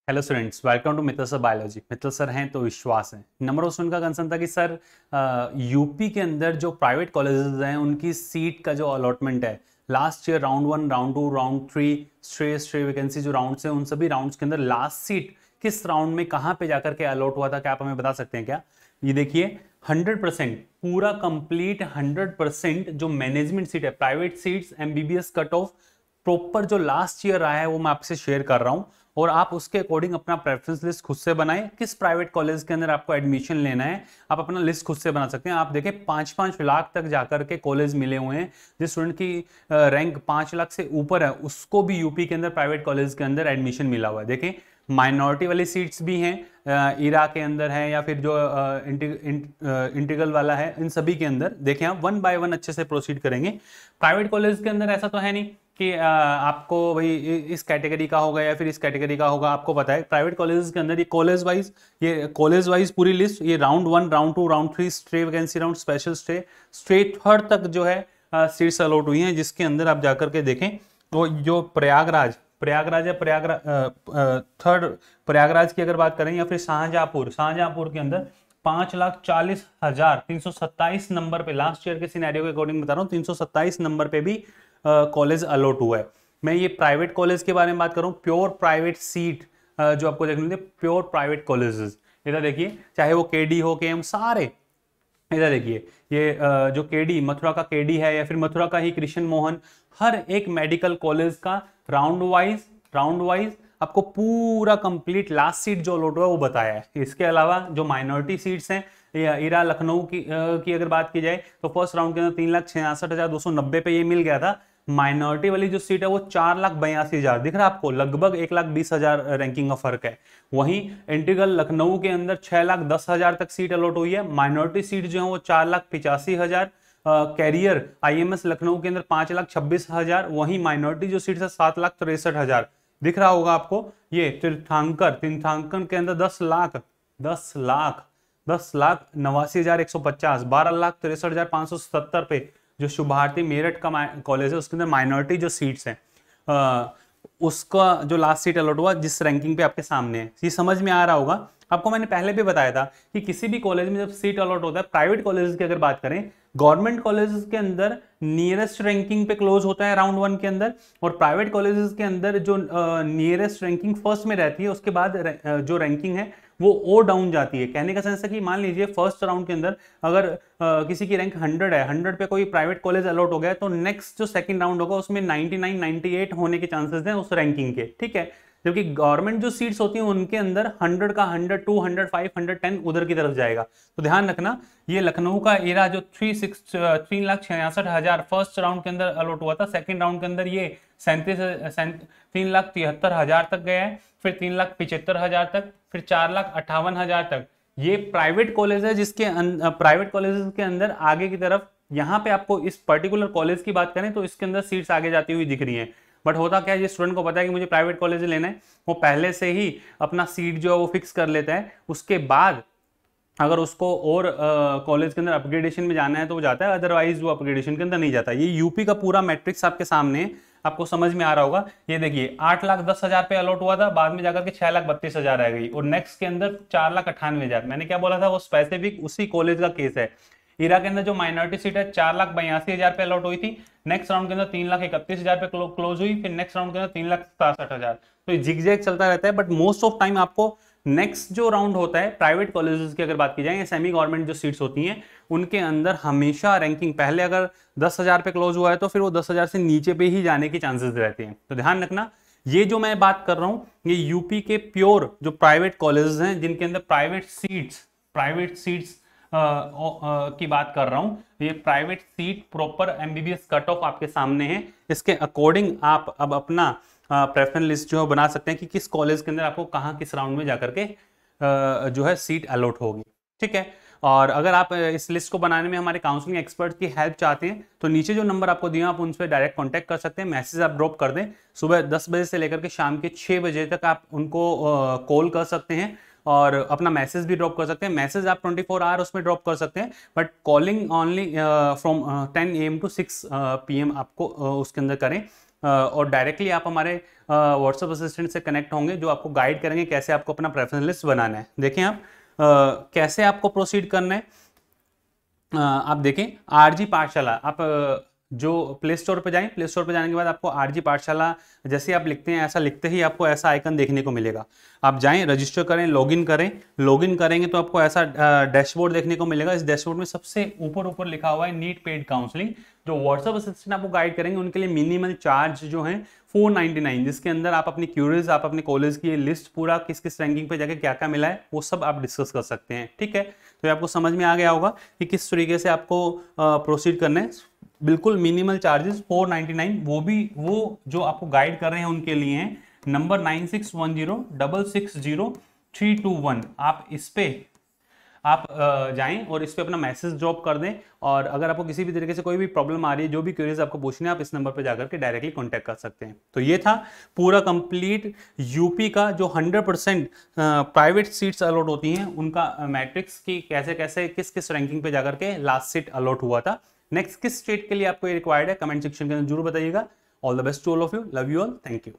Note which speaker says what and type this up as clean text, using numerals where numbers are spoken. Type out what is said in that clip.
Speaker 1: Hello students, welcome to Mittal sir biology. Mittal sir हैं तो विश्वास है। नंबर ऑफ स्टूडेंट का कंसर्न था कि सर यूपी के अंदर जो प्राइवेट कॉलेजेस हैं उनकी सीट का जो अलॉटमेंट है last year round 1, round 2, round 3 stray vacancy जो राउंड्स हैं उन सभी राउंड्स के अंदर लास्ट सीट किस राउंड में कहाँ पे जाकर के अलॉट हुआ था, क्या आप हमें बता सकते हैं क्या? ये देखिए 100% पूरा कंप्लीट 100% जो मैनेजमेंट सीट है, private seats, MBBS cut off proper जो लास्ट ईयर आया है वो मैं आपसे शेयर कर रहा हूं और आप उसके अकॉर्डिंग अपना प्रेफरेंस लिस्ट खुद से बनाएं। किस प्राइवेट कॉलेज के अंदर आपको एडमिशन लेना है आप अपना लिस्ट खुद से बना सकते हैं। आप देखें 5-5 लाख तक जाकर के कॉलेज मिले हुए हैं। जिस स्टूडेंट की रैंक 5 लाख से ऊपर है उसको भी यूपी के अंदर प्राइवेट कॉलेज के अंदर एडमिशन मिला हुआ है। देखें माइनॉरिटी वाली सीट्स भी हैं, इरा के अंदर है या फिर जो इंटीग्रल वाला है, इन सभी के अंदर देखें आप 1 बाय 1 अच्छे से प्रोसीड करेंगे। प्राइवेट कॉलेज के अंदर ऐसा तो है नहीं कि आपको भाई इस कैटेगरी का होगा या फिर इस कैटेगरी का होगा। आपको पता है प्राइवेट कॉलेजेस के अंदर ये कॉलेज वाइज पूरी लिस्ट, ये round 1, round 2, round 3 stray vacancy round, special stray, straight third तक जो है सीट्स अलॉट हुई हैं, जिसके अंदर आप जाकर के देखें तो जो प्रयागराज थर्ड प्रयागराज की अगर बात करें या फिर शाहजहांपुर के अंदर 5,40,327 नंबर पे लास्ट ईयर के सिनेरियो के अकॉर्डिंग बता रहा हूँ 327 नंबर पे भी कॉलेज अलॉट हुआ है। मैं ये प्राइवेट कॉलेज के बारे में बात कर रहा हूँ, प्योर प्राइवेट सीट जो आपको देखने मिलते हैं, प्योर प्राइवेट कॉलेजेस। इधर देखिए चाहे वो केडी हो, केएम, सारे इधर देखिए ये जो केडी, मथुरा का केडी है या फिर मथुरा का ही कृष्ण मोहन, हर एक मेडिकल कॉलेज का राउंड वाइज आपको पूरा कंप्लीट लास्ट सीट जो अलॉट हुआ है वो बताया है। इसके अलावा जो माइनॉरिटी सीट्स हैं, इरा लखनऊ की अगर बात की जाए तो फर्स्ट राउंड के अंदर 3,66,290 पे ये मिल गया था। माइनॉरिटी वाली जो सीट है वो 4,82,000 दिख रहा है आपको, लगभग 1,20,000 रैंकिंग का फर्क है। वहीं इंटीग्रल लखनऊ के अंदर 6,10,000 तक सीट अलॉट हुई है। माइनॉरिटी सीट जो है वो 4,85,000। कैरियर आईएमएस लखनऊ के अंदर 5,26,000। वहीं माइनॉरिटी जो सीट है 7,63,000 दिख रहा होगा आपको। ये तीर्थांकन के अंदर 10,89,150, 12,63,570 पे जो शुभ भारती मेरठ का कॉलेज है उसके अंदर माइनॉरिटी जो सीट्स हैं उसका जो लास्ट सीट अलॉट हुआ जिस रैंकिंग पे आपके सामने है, ये समझ में आ रहा होगा आपको। मैंने पहले भी बताया था कि किसी भी कॉलेज में जब सीट अलॉट होता है, प्राइवेट कॉलेज की अगर बात करें, गवर्नमेंट कॉलेजेस के अंदर नियरेस्ट रैंकिंग पे क्लोज होता है राउंड 1 के अंदर, और प्राइवेट कॉलेजेस के अंदर जो नियरेस्ट रैंकिंग फर्स्ट में रहती है उसके बाद जो रैंकिंग है वो और डाउन जाती है। कहने का सेंस है कि मान लीजिए फर्स्ट राउंड के अंदर अगर किसी की रैंक 100 है, 100 पे कोई प्राइवेट कॉलेज अलॉट हो गया तो नेक्स्ट जो सेकंड राउंड होगा उसमें 99, 98 होने के चांसेस हैं उस रैंकिंग के, ठीक है। जबकि गवर्नमेंट जो सीट्स होती हैं उनके अंदर 100 का 102, 105, 110 उधर की तरफ जाएगा। तो ध्यान रखना, ये लखनऊ का एरा जो 3,66,000 फर्स्ट राउंड के अंदर अलॉट हुआ था, सेकंड राउंड के अंदर ये 3,73,000 तक गया है, फिर 3,75,000 तक, फिर 4,58,000 तक। ये प्राइवेट कॉलेज है जिसके प्राइवेट कॉलेज के अंदर आगे की तरफ यहाँ पे आपको इस पर्टिकुलर कॉलेज की बात करें तो इसके अंदर सीट्स आगे जाती हुई दिख रही हैं। बट होता क्या है, जिस स्टूडेंट को पता है कि मुझे प्राइवेट कॉलेज लेना है वो पहले से ही अपना सीट जो है वो फिक्स कर लेता है। उसके बाद अगर उसको और कॉलेज के अंदर अपग्रेडेशन में जाना है तो वो जाता है, अदरवाइज वो अपग्रेडेशन के अंदर नहीं जाता। ये यूपी का पूरा मैट्रिक्स आपके सामने है, आपको समझ में आ रहा होगा। ये देखिए 8,10,000 पे अलॉट हुआ था, बाद में जाकर के 6,32,000 रह गई, और नेक्स्ट के अंदर 4,98,000। मैंने क्या बोला था, वो स्पेसिफिक उसी कॉलेज का केस है। इरा के अंदर जो माइनॉरिटी सीट है 4,82,000 पे अलॉट हुई थी, नेक्स्ट राउंड के अंदर 3,31,000 पे क्लोज हुई, फिर नेक्स्ट राउंड के अंदर 3,67,000। तो ये जिगजैग चलता रहता है, बट मोस्ट ऑफ टाइम आपको नेक्स्ट जो राउंड होता है प्राइवेट कॉलेजेस की अगर बात की जाए, सेमी गवर्नमेंट जो सीट्स होती हैं उनके अंदर हमेशा रैंकिंग पहले अगर 10,000 पे क्लोज हुआ है तो फिर वो 10,000 से नीचे पे ही जाने की चांसेस रहते हैं। तो ध्यान रखना, ये जो मैं बात कर रहा हूँ ये यूपी के प्योर जो प्राइवेट कॉलेजेस हैं जिनके अंदर प्राइवेट सीट्स की बात कर रहा हूं। ये private seat proper MBBS cut off आपके सामने है। इसके अकॉर्डिंग आप अब अपना प्रेफरेंस लिस्ट जो है बना सकते हैं कि किस कॉलेज के अंदर आपको कहाँ किस राउंड में जाकर के जो है सीट अलॉट होगी, ठीक है। और अगर आप इस लिस्ट को बनाने में हमारे काउंसलिंग एक्सपर्ट की हेल्प चाहते हैं तो नीचे जो नंबर आपको दिए आप उनसे डायरेक्ट कांटेक्ट कर सकते हैं, मैसेज आप ड्रॉप कर दें। सुबह 10 बजे से लेकर के शाम के 6 बजे तक आप उनको कॉल कर सकते हैं और अपना मैसेज भी ड्रॉप कर सकते हैं। मैसेज आप 24 आवर उसमें ड्रॉप कर सकते हैं, but calling only from 10 AM to 6 PM आपको उसके अंदर करें। और डायरेक्टली आप हमारे व्हाट्सएप असिस्टेंट से कनेक्ट होंगे जो आपको गाइड करेंगे कैसे आपको अपना प्रेफरेंस लिस्ट बनाना है। देखें आप कैसे आपको प्रोसीड करना है। आप देखें आरजी पाठशाला, आप जो प्ले स्टोर पे जाएं, प्ले स्टोर पे जाने के बाद आपको आरजी पाठशाला जैसे आप लिखते हैं ऐसा लिखते ही आपको ऐसा आइकन देखने को मिलेगा। आप जाएं, रजिस्टर करें, लॉगिन करें। लॉगिन करेंगे तो आपको ऐसा डैशबोर्ड देखने को मिलेगा। इस डैशबोर्ड में सबसे ऊपर लिखा हुआ है नीट पेड काउंसलिंग। जो व्हाट्सएप असिस्टेंट आपको गाइड करेंगे उनके लिए मिनिमल चार्ज जो है 499, जिसके अंदर आप अपनी क्यूरीज, आप अपने कॉलेज की लिस्ट पूरा किस किस रैंकिंग पे जाके क्या क्या मिला है वो सब आप डिस्कस कर सकते हैं। ठीक है, तो आपको समझ में आ गया होगा कि किस तरीके से आपको प्रोसीड करना है। बिल्कुल मिनिमल चार्जेस 499, वो जो आपको गाइड कर रहे हैं उनके लिए हैं। नंबर 9610660321, आप इस पे आप जाएं और इस पे अपना मैसेज ड्रॉप कर दें। और अगर आपको किसी भी तरीके से कोई भी प्रॉब्लम आ रही है, जो भी क्वेरीज आपको पूछनी है, आप इस नंबर पे जाकर के डायरेक्टली कांटेक्ट कर सकते हैं। तो ये था पूरा कंप्लीट यूपी का जो 100% प्राइवेट सीट्स अलॉट होती हैं उनका मैट्रिक्स की कैसे कैसे किस किस रैंकिंग पे जाकर के लास्ट सीट अलॉट हुआ था। नेक्स्ट किस स्टेट के लिए आपको ये रिक्वायर्ड है कमेंट सेक्शन के अंदर जरूर बताइएगा। All the best to all of you, love you all, thank you.